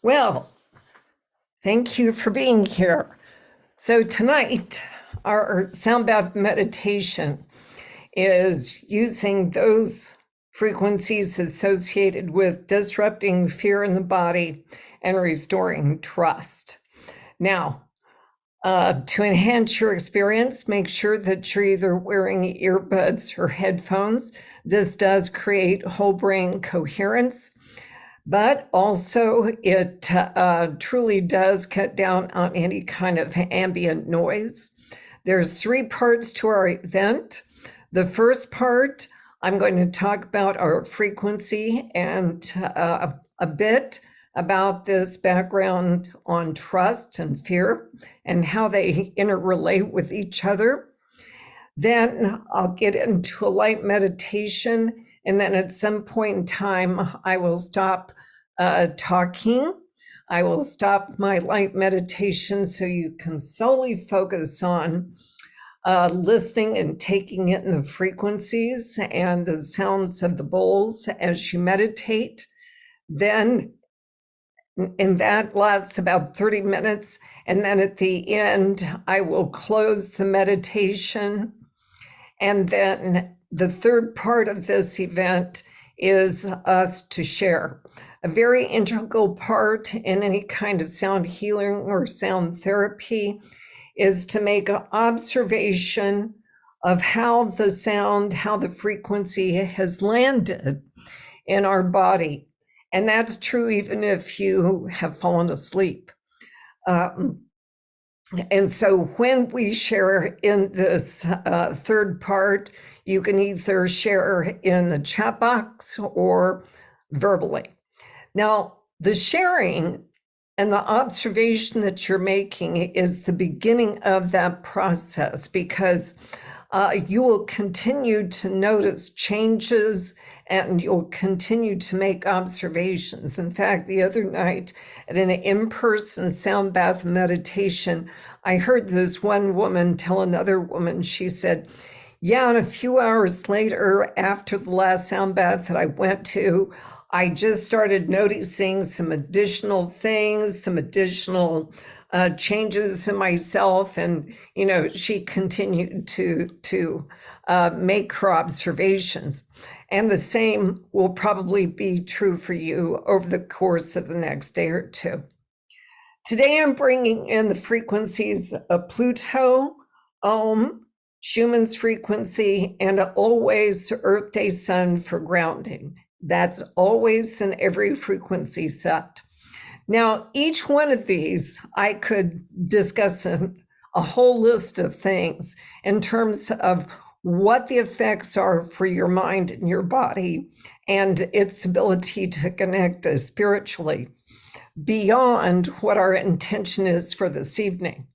Well, thank you for being here. So tonight, our sound bath meditation is using those frequencies associated with disrupting fear in the body and restoring trust. Now, to enhance your experience, make sure that you're either wearing earbuds or headphones. This does create whole brain coherence, but also it truly does cut down on any kind of ambient noise. There's 3 parts to our event. The first part, I'm going to talk about our frequency and a bit about this background on trust and fear and how they interrelate with each other. Then I'll get into a light meditation, and then at some point in time, I will stop talking. I will stop my light meditation so you can solely focus on listening and taking in the frequencies and the sounds of the bowls as you meditate. Then, and that lasts about 30 minutes. And then at the end, I will close the meditation. And then the third part of this event is us to share. A very integral part in any kind of sound healing or sound therapy is to make an observation of how the sound, how the frequency has landed in our body. And that's true even if you have fallen asleep. And so when we share in this third part, you can either share in the chat box or verbally. Now, the sharing and the observation that you're making is the beginning of that process, because you will continue to notice changes and you'll continue to make observations. In fact, the other night at an in-person sound bath meditation, I heard this one woman tell another woman, she said, yeah, and a few hours later, after the last sound bath that I went to, I just started noticing some additional things, some additional changes in myself. And, you know, she continued to make her observations. And the same will probably be true for you over the course of the next day or two. Today, I'm bringing in the frequencies of Pluto, Om, Schumann's frequency, and always Earth, Day, Sun for grounding. That's always in every frequency set. Now, each one of these, I could discuss a whole list of things in terms of what the effects are for your mind and your body and its ability to connect spiritually beyond what our intention is for this evening.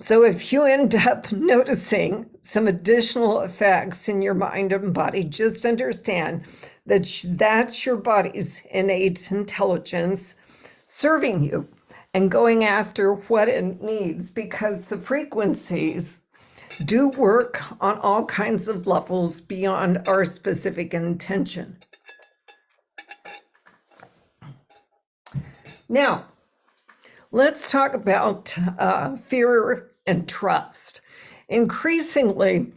So if you end up noticing some additional effects in your mind and body, just understand that that's your body's innate intelligence serving you and going after what it needs, because the frequencies do work on all kinds of levels beyond our specific intention. Now, let's talk about fear and trust. Increasingly,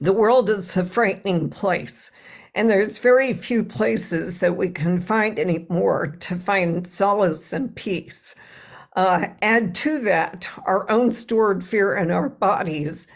the world is a frightening place, and there's very few places that we can find anymore to find solace and peace. Add to that our own stored fear in our bodies.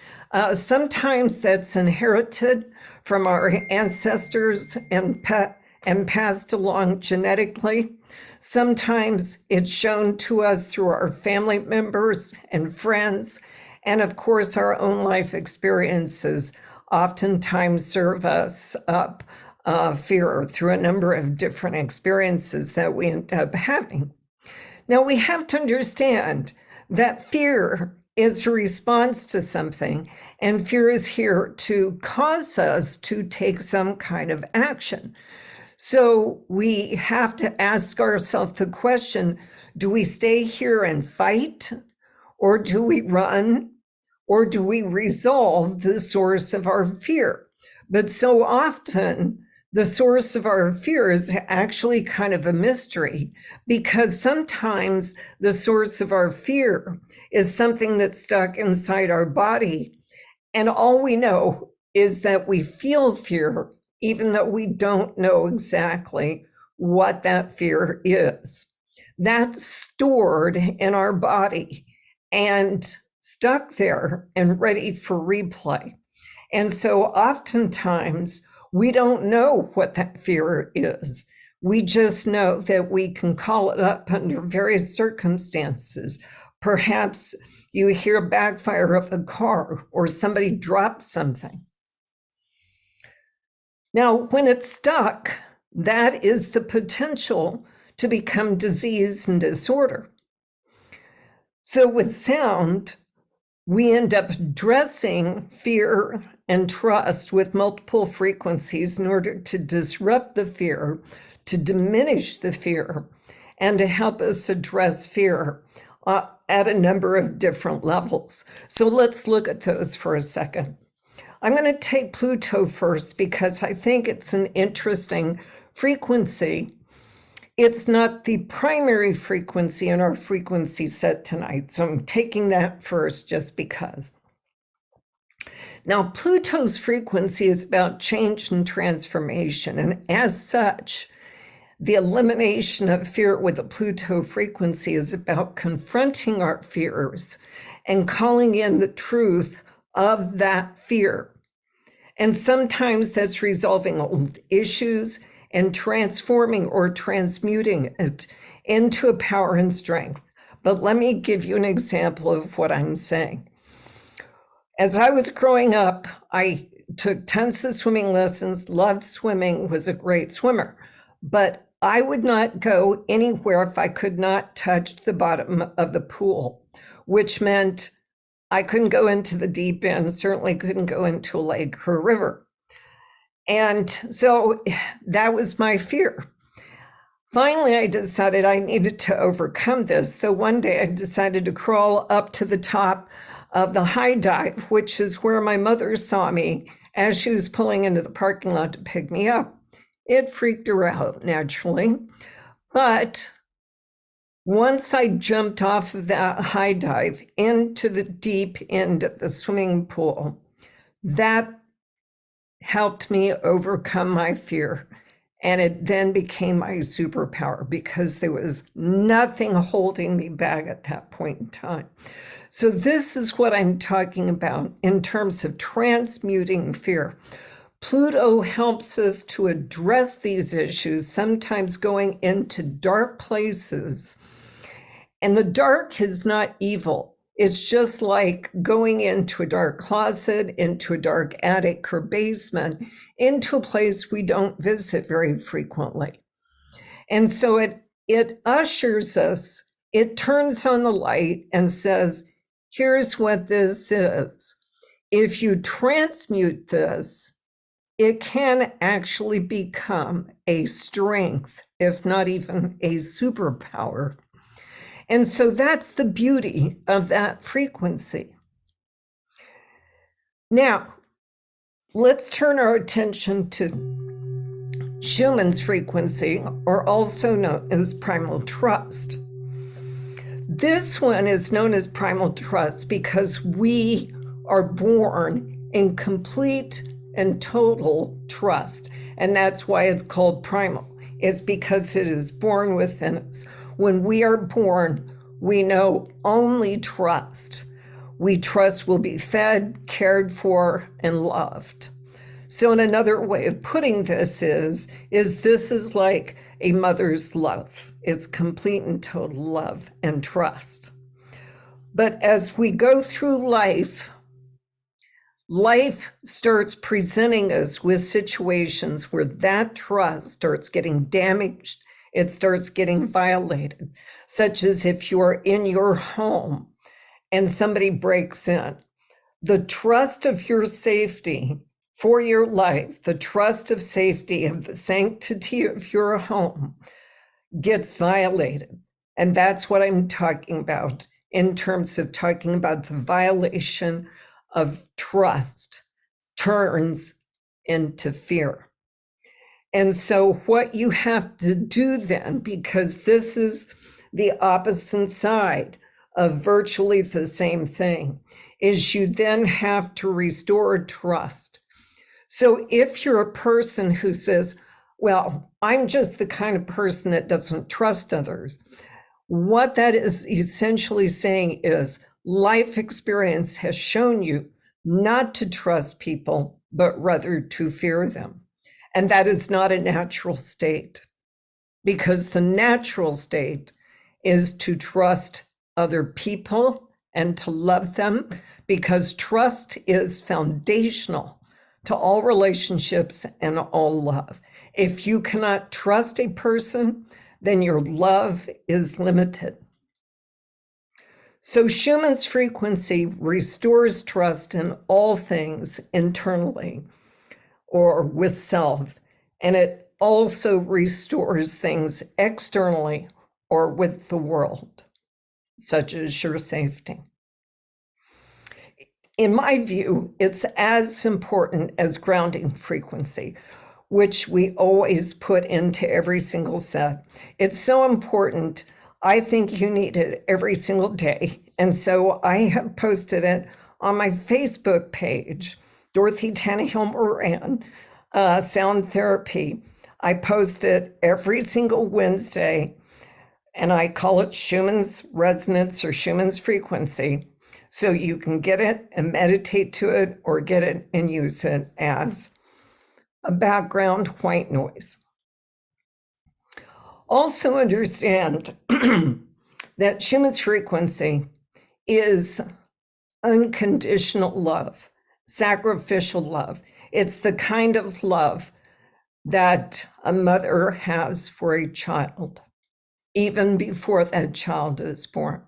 Sometimes that's inherited from our ancestors and passed along genetically. Sometimes it's shown to us through our family members and friends, and of course our own life experiences oftentimes serve us up fear through a number of different experiences that we end up having. Now, we have to understand that fear is a response to something, and fear is here to cause us to take some kind of action. So we have to ask ourselves the question, do we stay here and fight, or do we run, or do we resolve the source of our fear? But so often, The source of our fear is actually kind of a mystery, because sometimes the source of our fear is something that's stuck inside our body. And all we know is that we feel fear, even though we don't know exactly what that fear is. That's stored in our body and stuck there and ready for replay. And so oftentimes we don't know what that fear is. We just know that we can call it up under various circumstances. Perhaps you hear backfire of a car or somebody drops something. Now, when it's stuck, that is the potential to become disease and disorder. So with sound, we end up addressing fear and trust with multiple frequencies in order to disrupt the fear, to diminish the fear, and to help us address fear at a number of different levels. So let's look at those for a second. I'm going to take Pluto first because I think it's an interesting frequency. It's not the primary frequency in our frequency set tonight, so I'm taking that first just because. Now, Pluto's frequency is about change and transformation, and as such, the elimination of fear with the Pluto frequency is about confronting our fears and calling in the truth of that fear. And sometimes that's resolving old issues and transforming or transmuting it into a power and strength. But let me give you an example of what I'm saying. As I was growing up, I took tons of swimming lessons, loved swimming, was a great swimmer, but I would not go anywhere if I could not touch the bottom of the pool, which meant I couldn't go into the deep end, certainly couldn't go into a lake or a river. And so that was my fear. Finally, I decided I needed to overcome this. So one day I decided to crawl up to the top of the high dive, which is where my mother saw me as she was pulling into the parking lot to pick me up. It freaked her out, naturally. But once I jumped off of that high dive into the deep end of the swimming pool, that helped me overcome my fear. And it then became my superpower because there was nothing holding me back at that point in time. So this is what I'm talking about in terms of transmuting fear. Pluto helps us to address these issues, sometimes going into dark places. And the dark is not evil. It's just like going into a dark closet, into a dark attic or basement, into a place we don't visit very frequently. And so it ushers us, it turns on the light and says, here's what this is. If you transmute this, it can actually become a strength, if not even a superpower. And so that's the beauty of that frequency. Now, let's turn our attention to Schumann's frequency, or also known as primal trust. This one is known as primal trust because we are born in complete and total trust. And that's why it's called primal. It's because it is born within us. When we are born, we know only trust. We trust we'll be fed, cared for, and loved. So in another way of putting this is this is like a mother's love. It's complete and total love and trust. But as we go through life starts presenting us with situations where that trust starts getting damaged, it starts getting violated, such as if you're in your home and somebody breaks in. The trust of your safety for your life, the trust of safety of the sanctity of your home gets violated. And that's what I'm talking about in terms of talking about the violation of trust turns into fear. And so what you have to do then, because this is the opposite side of virtually the same thing, is you then have to restore trust. So if you're a person who says, well, I'm just the kind of person that doesn't trust others, what that is essentially saying is life experience has shown you not to trust people, but rather to fear them. And that is not a natural state, because the natural state is to trust other people and to love them, because trust is foundational to all relationships and all love. If you cannot trust a person, then your love is limited. So Schumann's frequency restores trust in all things internally or with self, and it also restores things externally or with the world, such as your safety. In my view, it's as important as grounding frequency, which we always put into every single set. It's so important. I think you need it every single day. And so I have posted it on my Facebook page, Dorothy Tannahill-Moran, Sound Therapy. I post it every single Wednesday, and I call it Schumann's Resonance or Schumann's Frequency. So you can get it and meditate to it, or get it and use it as a background white noise. Also understand that Schumann's frequency is unconditional love, sacrificial love. It's the kind of love that a mother has for a child, even before that child is born.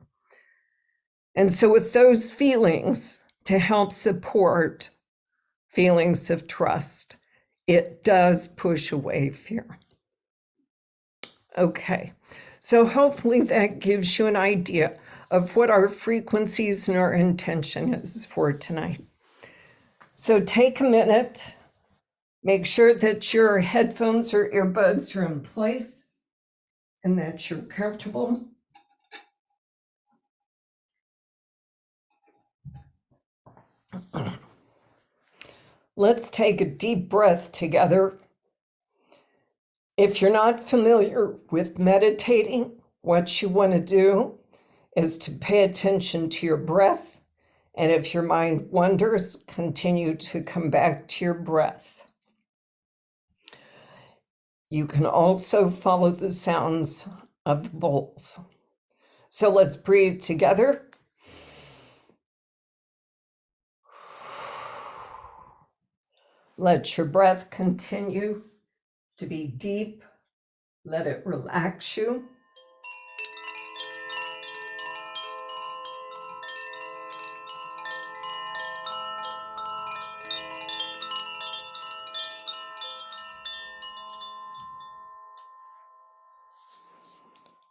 And so with those feelings to help support feelings of trust, it does push away fear. Okay, so hopefully that gives you an idea of what our frequencies and our intention is for tonight. So take a minute, make sure that your headphones or earbuds are in place and that you're comfortable. Let's take a deep breath together. If you're not familiar with meditating, what you want to do is to pay attention to your breath. And if your mind wanders, continue to come back to your breath. You can also follow the sounds of the bowls. So let's breathe together. Let your breath continue to be deep. Let it relax you.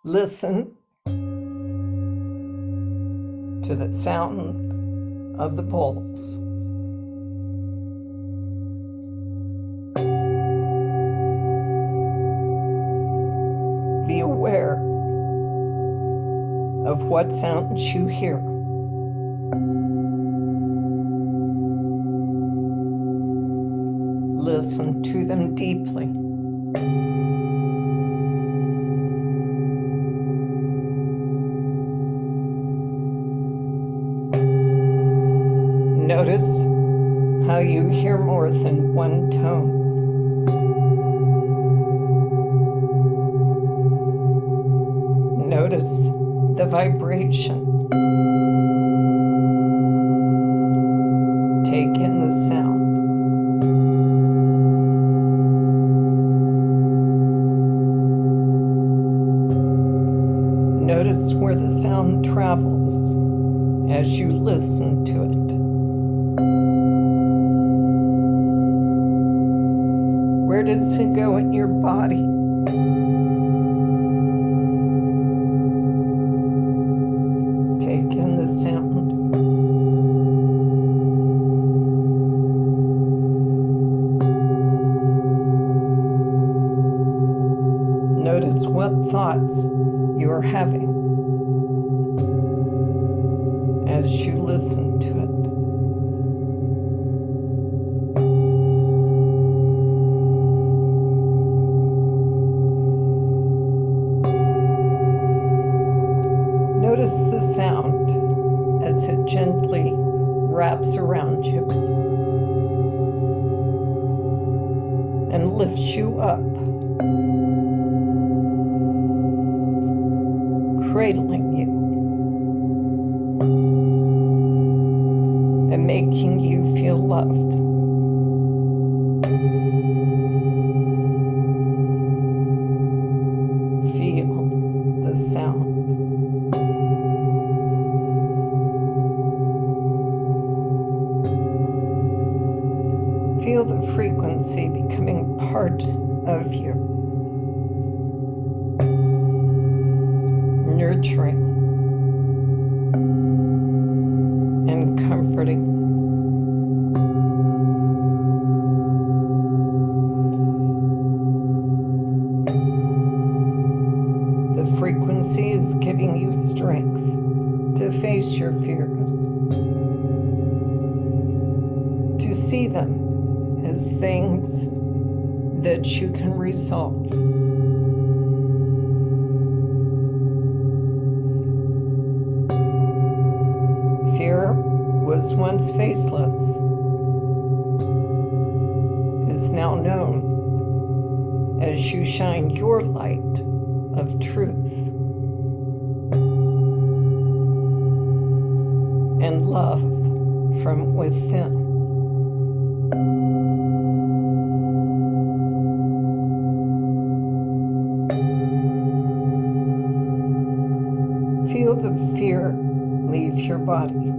Listen to the sound of the bowls. Be aware of what sounds you hear. Listen to them deeply. Notice how you hear more than one tone. Notice the vibration. Take in the sound. Notice where the sound travels as you listen to it. Where does it go in your body? Take in the sound. Notice what thoughts you are having as you listen to it. Notice the sound as it gently wraps around you and lifts you up, cradling you and making you feel loved. Feel the sound. Feel the frequency becoming part of you, nurturing and comforting. The frequency is giving you strength to face your fears, to see them as things that you can resolve. Fear was once faceless, is now known as you shine your light of truth and love from within. Feel the fear leave your body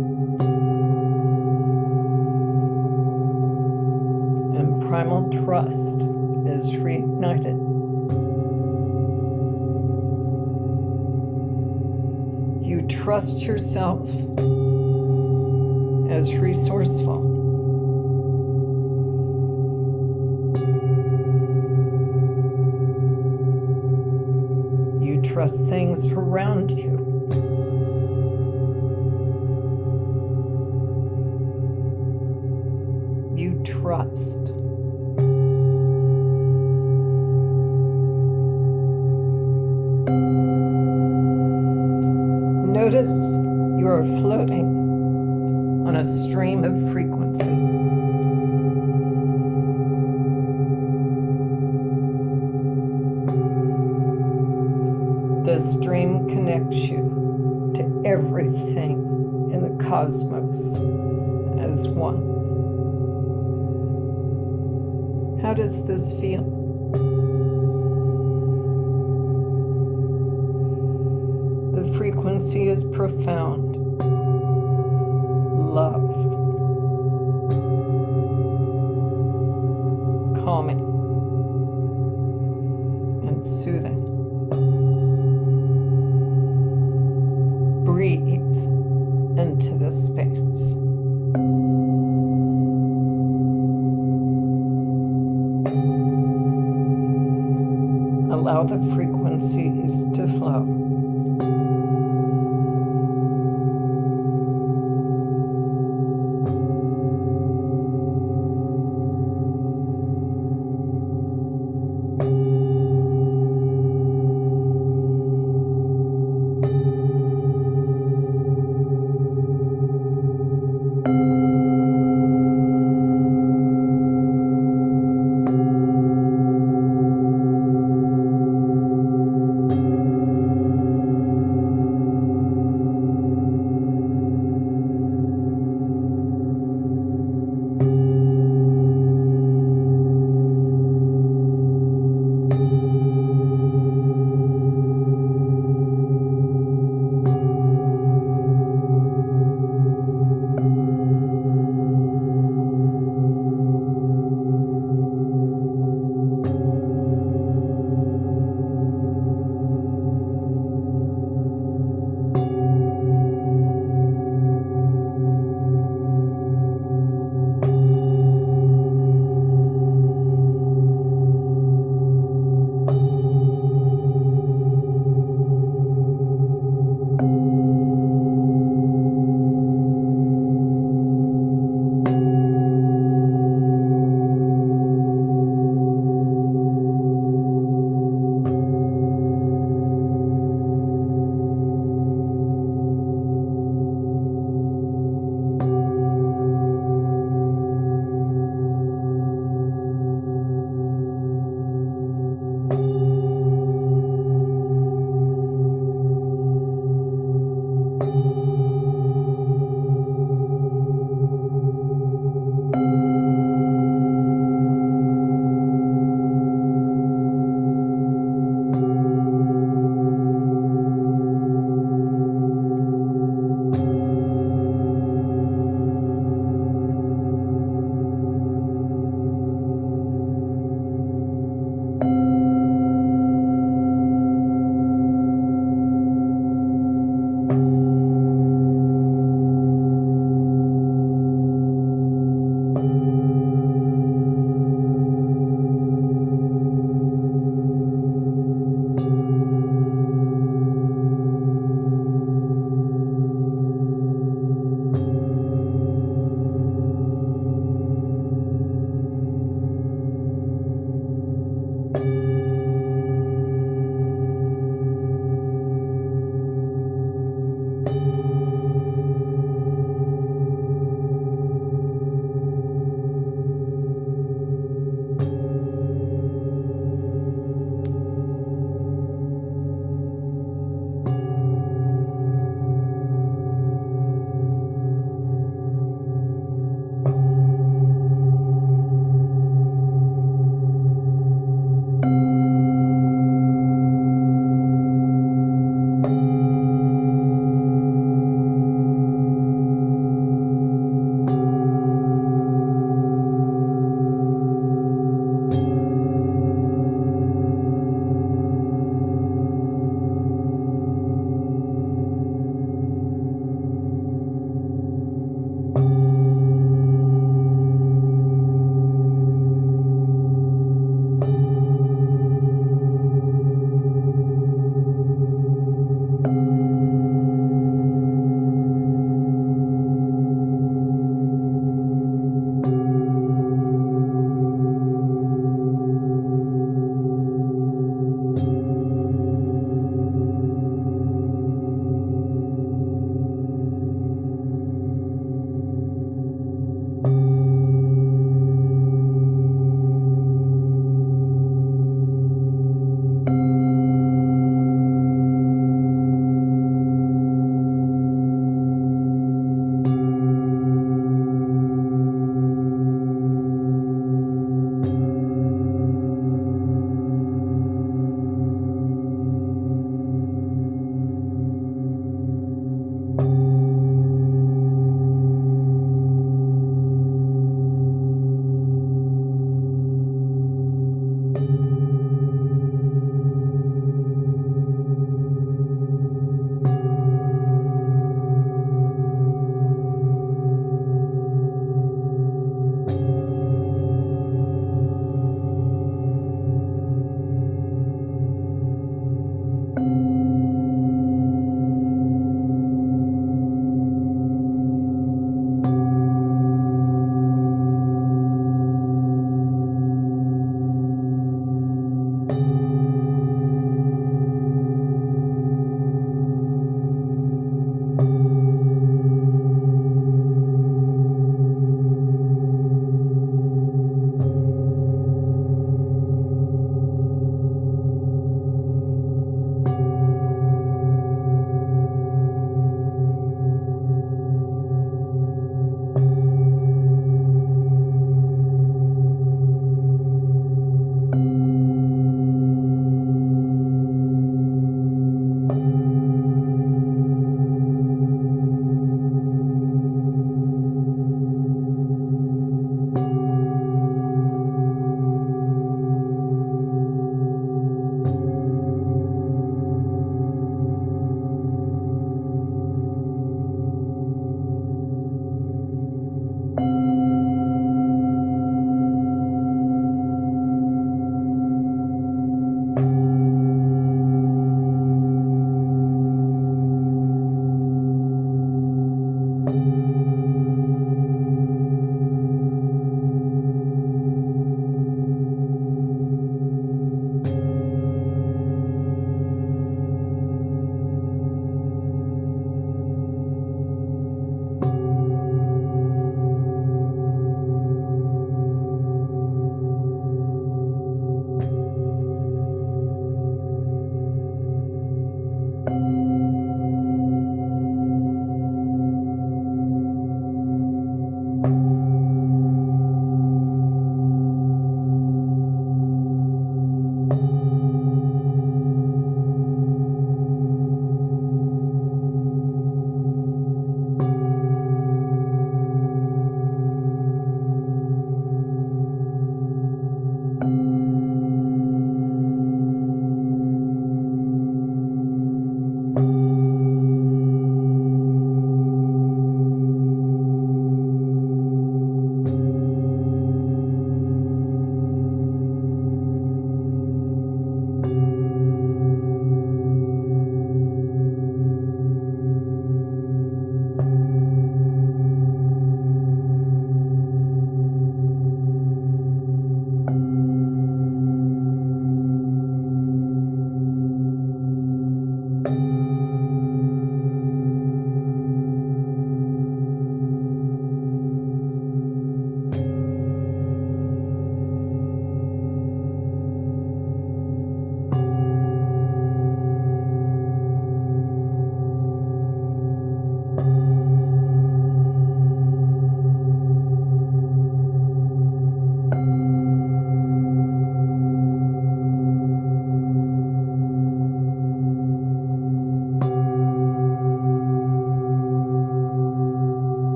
and primal trust is reignited. You trust yourself as resourceful. You trust things around you. You trust. Notice you are floating on a stream of frequency. The stream connects you to everything in the cosmos as one. How does this feel? The frequency is profound. Love. Calming. And soothing. Breathe into this space. Allow the frequencies to flow.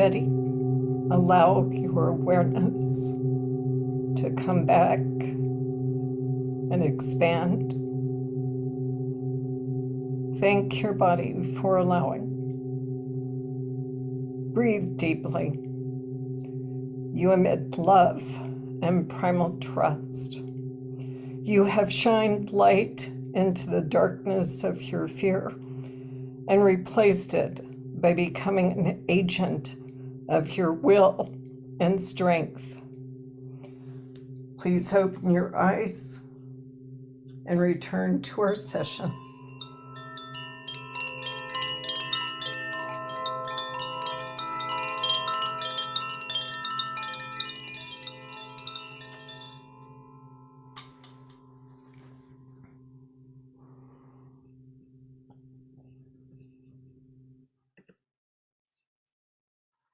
ready, allow your awareness to come back and expand. Thank your body for allowing. Breathe deeply. You emit love and primal trust. You have shined light into the darkness of your fear and replaced it by becoming an agent of your will and strength. Please open your eyes and return to our session.